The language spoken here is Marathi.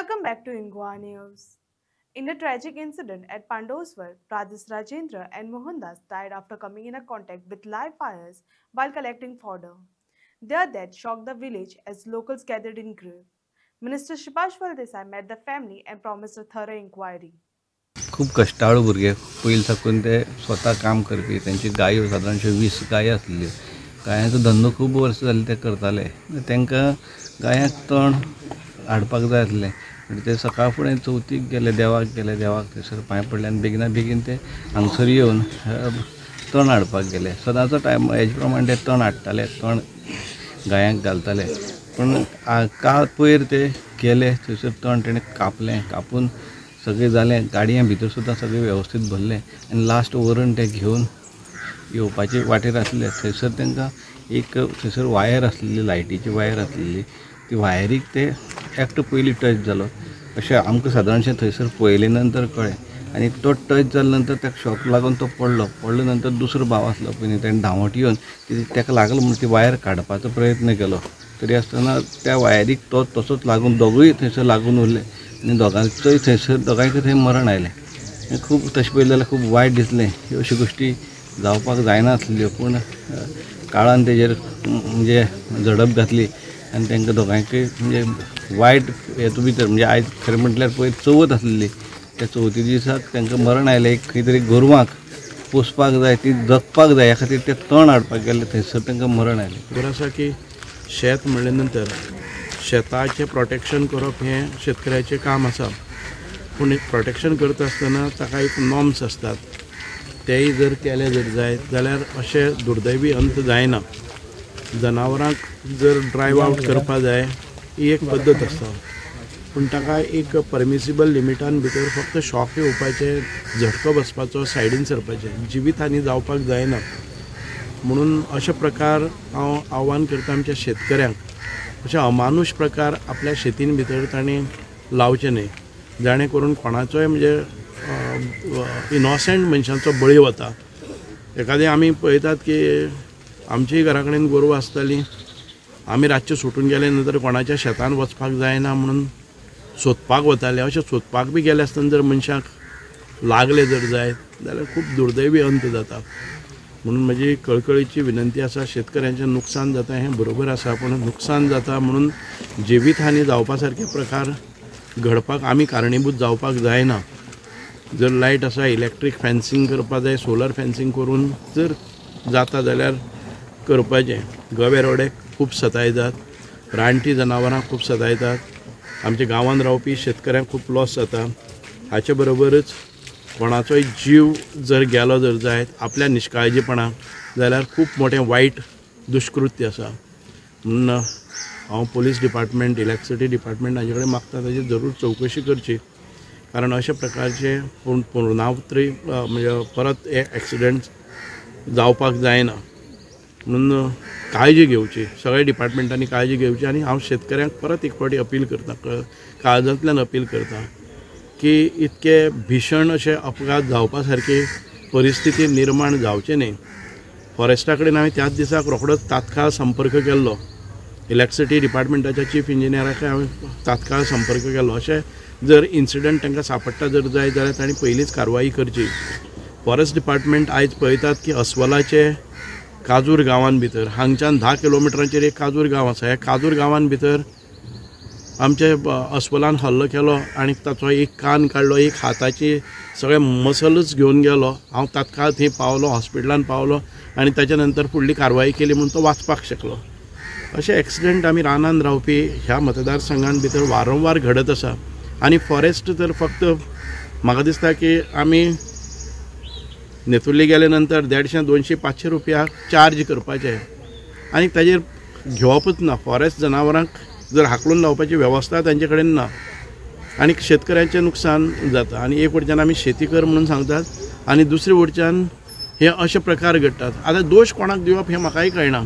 Welcome back to Ingwa News. In a tragic incident at Pandoswar, Pradesh Rajendra and Mohandas died after coming in contact with live fires while collecting fodder. Their death shocked the village as locals gathered in grief. Minister Shibashwal Desai met the family and promised a thorough inquiry. खूप कष्टाळू भुरगे पयलीं साकून ते स्वता काम करपी तेंची गायो सादारणशे 20 गायो आसलेल्यो गायांचो धंदो खूब वर्सां जाली ते करताले तांकां गायांक तण हाडपाक जाय आसलें म्हणजे ते सकाळ फुडें चवथीक गेले देवाक थंयसर पांय पडले आनी बेगिना बेगीन ते हांगसर येवन तण हाडपाक गेले सदांचो टायम हेजे प्रमाणे ते तण हाडटाले तण गायांक घालताले पूण काळ पयर ते गेले थंयसर तण तेणें कापून सगळें जालें गाडयां भितर सुद्दां सगळें वेवस्थीत भरलें आनी लास्ट व्हरून ते घेवन येवपाचे वाटेर आसले थंयसर तांकां एक थंयसर वायर आसलेली लायटीची वायर आसलेली ती वायरीक ते एकटो पयलीं टच जालो अशें आमकां सादारणशें थंयसर पळयले नंतर कळ्ळें आनी तो टच जाले नंतर ताका शॉक लागून तो पडलो नंतर दुसरो भाव आसलो पळय ताणें धांवत येवन ताका लागलो म्हणून ती वायर काडपाचो प्रयत्न केलो तरी आसतना त्या वायरीक तो तसोच लागून दोगूय थंयसर लागून उरले आनी दोगांचोय थंयसर दोगांयकय थंय मरण आयलें खूब तशें पळयलें जाल्यार खूब वायट दिसलें ह्यो अश्यो गोश्टी जावपाक जायना आसल्यो पूण काळान तेजेर म्हणजे झडप घातली आनी तांकां दोगांयकय म्हणजे वायट हेतू भितर म्हणजे आयज खरें म्हटल्यार पयर चवथ आसलेली त्या चवथी दिसाक तांकां मरण आयलें एक खंय तरी गोरवांक पोसपाक जाय ती जगपाक जाय ह्या खातीर ते तण हाडपाक गेले थंयसर तांकां मरण आयलें बरं आसा की शेत म्हणले नंतर शेताचें प्रोटेक्शन करप हें शेतकऱ्याचें काम आसा पूण प्रोटेक्शन करता आसतना ताका एक नॉर्म्स आसतात तेय जर केले जर जायत जाल्यार अशें दुर्दैवी अंत जायना जनावरांक जर ड्रायव आवट करपा जाय ही एक पद्दत आसता पूण ताका एक परमिसिबल लिमिटान भितर फक्त शॉक येवपाचें झटको बसपाचो सायडीन सरपाचें जिवीत हानी जावपाक जायना म्हणून अशे प्रकार हांव आव्हान करता आमच्या शेतकऱ्यांक अशे अमानुश प्रकार आपल्या शेतीन भितर तांणी लावचे न्हय जाणे करून कोणाचोय म्हणजे इनोसंट मनशांचो बळी वता एखादें आमी पळयतात की आमचीय घरा कडेन गोरवां आसतालीं आमी रातचे सुटून गेले नंतर कोणाच्या शेतान वचपाक जायना म्हणून सोदपाक वताले अशें सोदपाक बी गेले आसतना जर मनशाक लागले जर जायत जाल्यार खूब दुर्दैवी अंत जाता म्हणून म्हजी कळकळीची विनंती आसा शेतकऱ्यांचें नुकसान जाता हें बरोबर आसा पूण नुकसान जाता म्हणून जिवीत हानी जावपा सारके प्रकार घडपाक आमी कारणीभूत जावपाक जायना जर लायट आसा इलेक्ट्रीक फेन्सिंग करपा जाय सोलर फेन्सिंग करून जर जाता जाल्यार करपाचें गवेरोडे खूब सतायतात रानटी जनावरां खूब सतायतात आमच्या गांवांत रावपी शेतकऱ्यांक खूब लॉस जाता हाचे बरोबरच कोणाचोय जीव जर गेलो जर जायत आपल्या निश्काळजीपणाक जाल्यार खूब मोठें वायट दुष्कृत्य आसा म्हणून हांव पुलीस डिपार्टमेंट इलेक्ट्रिसिटी डिपार्टमेंट हाजे कडेन मागता ताची जरूर चवकशी करची कारण अशा प्रकारचे पुर्णावृत्ती म्हणजे परत हे एक्सिडेंट जावपाक जायना म्हणून काळजी घेवची सगळ्या डिपार्टमेंटांनी काळजी घेवची आनी हांव शेतकऱ्यांक परत एक फावटी अपील करता काळजांतल्यान अपील करता की इतके भीषण अशे अपघात जावपा सारकी परिस्थिती निर्माण जावचे न्हय फॉरेस्टा कडेन हांवें त्याच दिसाक रोखडोच तात्काळ संपर्क केल्लो इलेक्ट्रिसिटी डिपार्टमेंटाच्या चीफ इंजिनियराक हांवें तात्काळ संपर्क केल्लो अशें जर इन्सिडंट तांकां सांपडटा जर जाय जाल्यार तांणी पयलींच कारवाई करची फॉरेस्ट डिपार्टमेंट आयज पळयतात की अस्वलाचे काजूर गांवांत भितर हांगच्यान 10 किलोमिटरांचेर एक काजूर गांव आसा ह्या काजूर गांवांत भितर आमचे अस्वलान हल्लो केलो आनी ताचो एक कान काडलो एक हाताची सगळे मसलच घेवन गेलो हांव तात्काळ थंय पावलो हॉस्पिटलान पावलो आनी ताच्या नंतर फुडली कारवाई केली म्हणून तो वाचपाक शकलो अशे एक्सिडेंट आमी रानान रावपी ह्या मतदारसंघान भितर वारंवार घडत आसा आनी फॉरेस्ट तर फक्त म्हाका दिसता की आमी नेतुर्ली गेले नंतर 150-200-500 रुपया चार्ज करपाचे आनी ताजेर घेवपूच ना फॉरेस्ट जनावरांक जर हाकलून लावपाची वेवस्था तांचे कडेन ना आनी शेतकऱ्यांचें नुकसान जाता आनी एक वटच्यान आमी शेती कर म्हणून सांगतात आनी दुसरे वटच्यान हे अशे प्रकार घडटात आतां दोश कोणाक दिवप हें म्हाकाय कळना